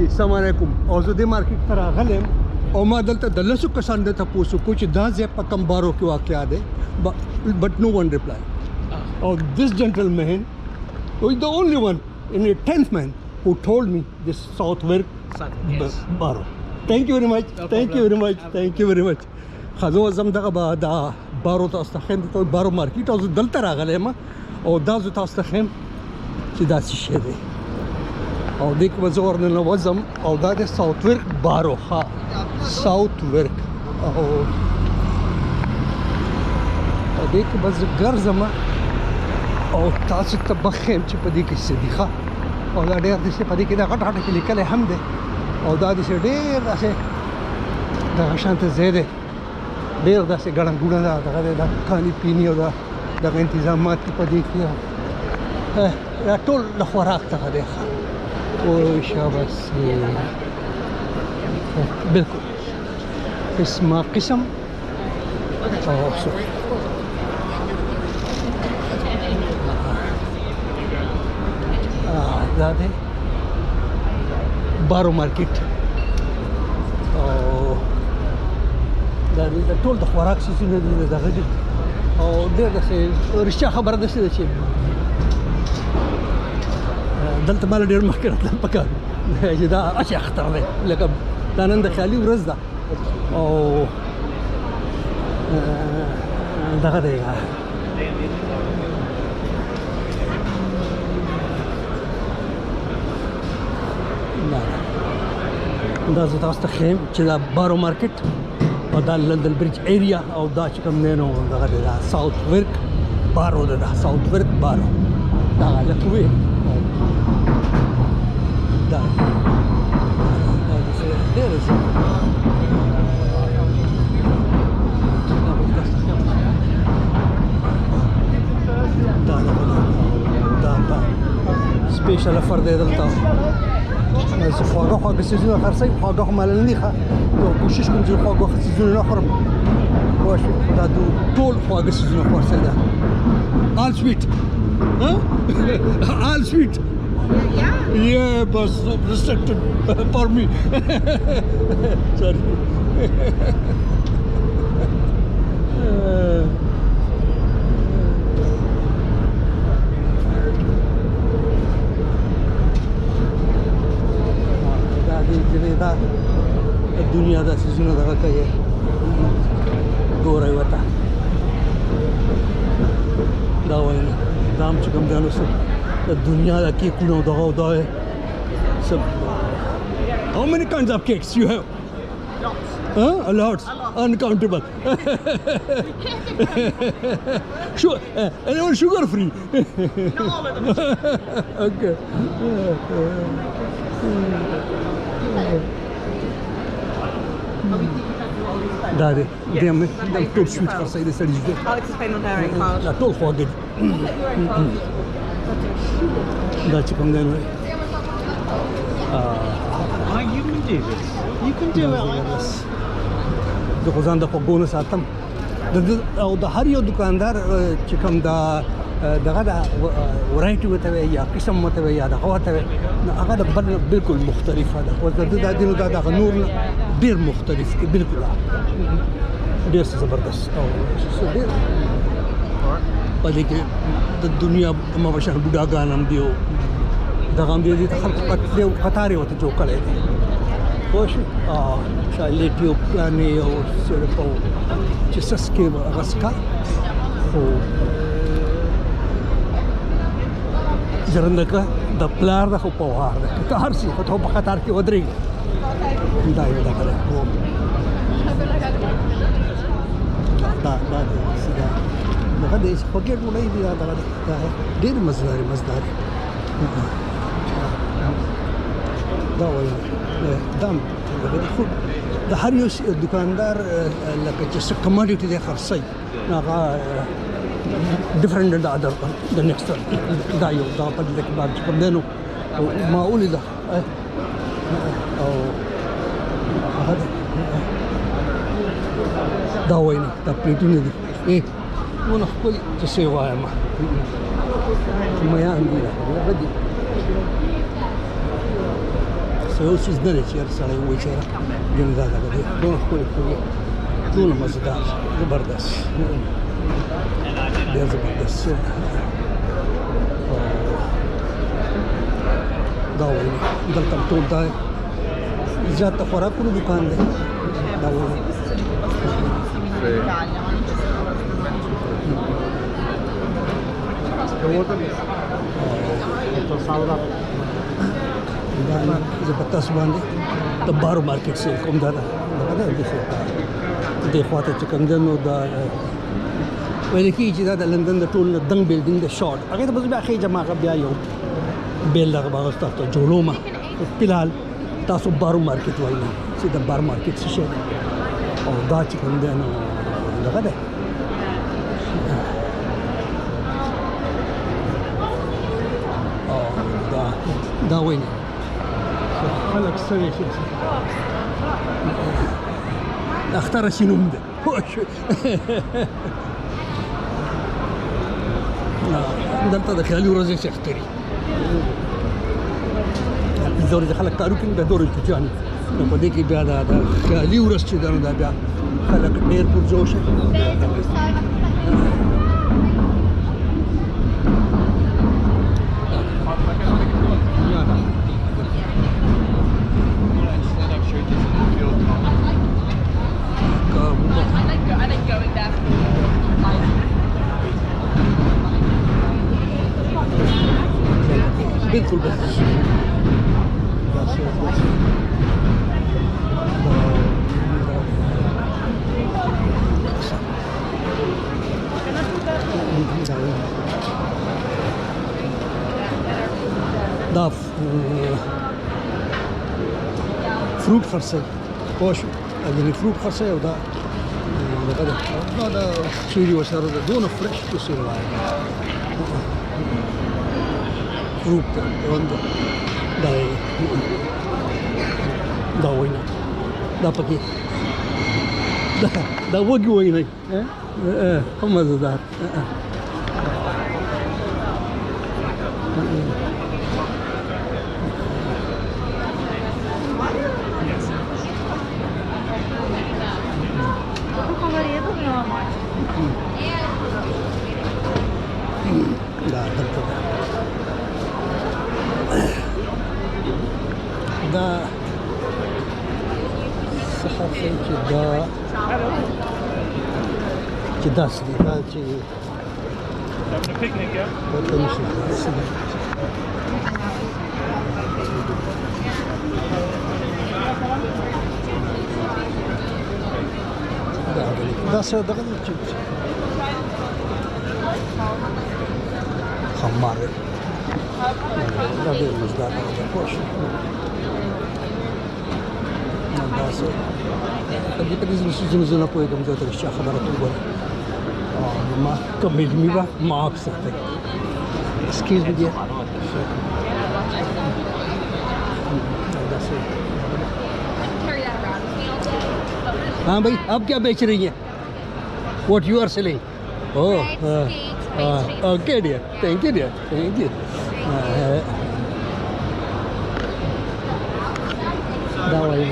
السلام علیکم. او زه دې مارکیټ ته راغلی یم او ما دلته د لسو کسانو نه تپوس وکړو چې دا ځای په کوم بارو کې واقع دی but no one replied. Oh, this gentleman was the only one in a 10th man who told me this Southwark baro. Thank you very much. Thank you very much. Thank you very much. خزو زم دغه دا بارو تاسو ته خیم ته بارو مارکیټ او دلته راغلی یم او دا زه تاسو ته خیم چې دا څه شی دی او دې کې به زه ورننه وځم او دا د ساوثورک بارو ها ساوثورک او دې کې به زه ګرځم او تاسو ته به ښیم چې په دې کې څه دي ښه او دا ډېر داسې په دې کې دا غټ غټ کې لیکلی هم دی او دا داسې ډېر داسې دغه شانته ځای دی ډېر داسې ګڼه ګوڼه ده دغه دی دا کاني پیني او دغه انتظامات دي په دې کې دا ټول د خوراک څخه دی ښه او شاباس بالکل اسمه قسم او صحيح دا دی بارو مارکیټ او دا ټول د خوراک سیزونه دي دغه دي او ډېر داسې رښتیا خبره داسې ده چې دلته مال ډېر مخکې راتلل پکار چې دا اچې اختر دی لکه دا نن د خیالي ورځ ده او دغه دی دا زه تاسو ته ښیم چې دا بارو مارکیټ او دا لندن برج ایریا او دا چې کوم دی نو دغه دی دا ساوثورک بارو ده دا ساوثورک بارو دغه لکه وې دا ډېر ښه دا سپیشل افر دی دلته زه خواږه څیزونه خرڅوم خواږه خو ماله نه دي ښه کوشش کوم چې خواږه څیزونه نه خورم پوه شوې دا ټول خواږه څیزونه خرڅوي دا all sweet all sweet yeah but restricted for me sorry دا دنیا دا سيزونه دغه کوي ګورئ ورته دا وایي دا هم چې کوم دی نو د دنیا د کیکونو دغه دا how many kinds of cakes you have? A lot. Uncountable. Sure. Anyone sugar free? No, okay. دا دی هم ټول سویټ خرڅوي د سړي ژوند I'll explain on direct card. دا ټول خواږه دي دا چې کوم دی نو You can do this. You can do it. د خو ځان د خوږو نه ساتم او د هر یو دکاندار چې کوم دا دغه دا ورایټي ورته وایي یا قسم ورته وایي یا دغه ورته وایي هغه د بل نه بالکل مختلفه ده او دا دینو دا دغه نور نه ډېر مختلف دی بالکل ډېر زبردست او ډېر په دې کې د دنیا مبشر بوډاګان هم دي او دغه هم دي ته خلک قطارې ورته جوړ کړی دی پوه شوې شالېټي او پلانې او صرف او چې سسکې هغه څکه خو ژرندګه د پلار ده خو په وار ده که هر څه خو ته په قطار کې ودرېږي دا یو دغه ده دا دغه دی خوږې ډوډۍ دي دا دغه ډېرې مزداري دا وایي دا خو د هر یو دکاندار لکه چې څه کماډیټي دی خرڅوي هغه different than the other the next one دا یو دا په دې کې باندې کوم دی نو ما ولیده او دا وایي دا پلیټونه دي نو خپل څه وایم میان دي هغه دي سو چیز نه لري چې سړی وایي چې ګڼې دا دغه دی دونه ښکلي ښکلي دونه مزېدار زبردست ډېر زبردست دا وایي دلته ټول دا زیات د خوراکونو دوکان دی دا وایي زه په تاسو باندې د بارو مارکیټ سیل کوم دا ده دې خواته چې کوم دی نو دا ویل کېږي چې دا د لندن د ټول نه دنګ بلډینګ د شاټ هغې ته به زه بیا خېږم هغه بیا یو بیل دغه به تاسو ته جوړومه فلحال تاسو بارو مارکیټ وایي چې د بارو مارکیټ څه شی دی او دا چې کوم دی نو دغه دی دا وایي خلک ستړي شي اختر شي نوم دی پوه شوې دلته د خیالي ورځې چې اختري پنځه ورځې خلک کارو کوي بیا دوه ورځې کوچیانې نو په دې کې بیا د خیالي ورځ چې ده نو دا بیا خلک ډېر پرجوشه بالکل بس دا فروټ خرڅوي پوه شو یعنې فروټ خرڅوي او دا دغه ده دا چیرې ورسره ده دونه فرش تصویر وایي فروټ دا وینا دا پکې دا وږي وینا هم مزدار دا دلته دا څه خاصه چې دا داسې دی دا چې Having a picnic, yeah? ورته نشي دا څه دغه دی چې خمار دی دا ډېر مزدار دی پوه شو داسې په دې څیزونو زه نه پوهېږم زه ته رښتیا خبره ته وګورم ما کوم علمي وه معاف ساتئ Excuse me dear हाँ भाई आप क्या बेच रही हैं What you are selling Oh okay dear Thank you dear Thank you That way